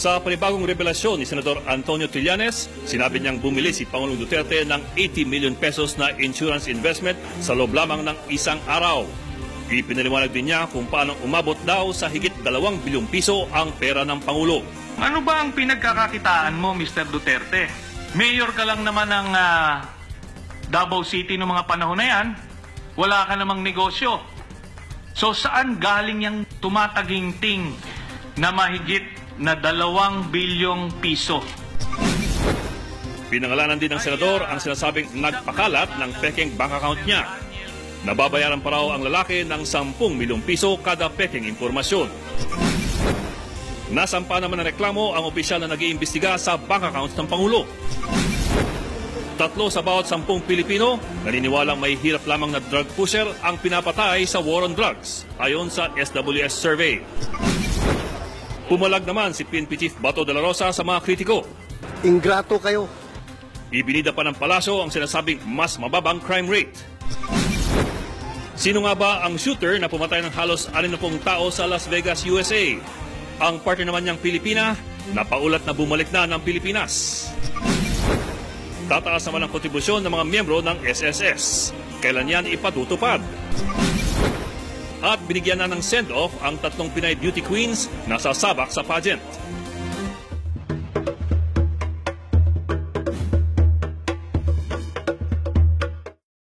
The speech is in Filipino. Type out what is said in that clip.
Sa panibagong revelasyon ni Senador Antonio Trillanes, sinabi niyang bumili si Pangulong Duterte ng 80 million pesos na insurance investment sa loob lamang ng isang araw. Ipinaliwanag din niya kung paano umabot daw sa higit 2 bilyong piso ang pera ng Pangulo. Ano ba ang pinagkakakitaan mo, Mr. Duterte? Mayor ka lang naman ng Davao City noong mga panahon na yan. Wala ka namang negosyo. So saan galing yung tumataginting na mahigit na 2 bilyong piso? Pinangalanan din ng senador ang sinasabing nagpakalat ng peking bank account niya. Nababayaran pa raw ang lalaki ng 10 milyong piso kada peking impormasyon. Nasampa naman ng reklamo ang opisyal na nag-iimbestiga sa bank accounts ng Pangulo. 3 sa bawat 10 Pilipino naniniwalang may hirap lamang na drug pusher ang pinapatay sa war on drugs, ayon sa SWS survey. Pumalag naman si PNP Chief Bato de la Rosa sa mga kritiko. Ingrato kayo. Ibinida pa ng palasyo ang sinasabing mas mababang crime rate. Sino nga ba ang shooter na pumatay ng halos 60 tao sa Las Vegas, USA? Ang partner naman niyang Pilipina, napaulat na bumalik na ng Pilipinas. Tataas naman ang kontribusyon ng mga miyembro ng SSS. Kailan yan ipatutupad? At binigyan na ng send-off ang 3 Pinay beauty queens na sasabak sa pageant.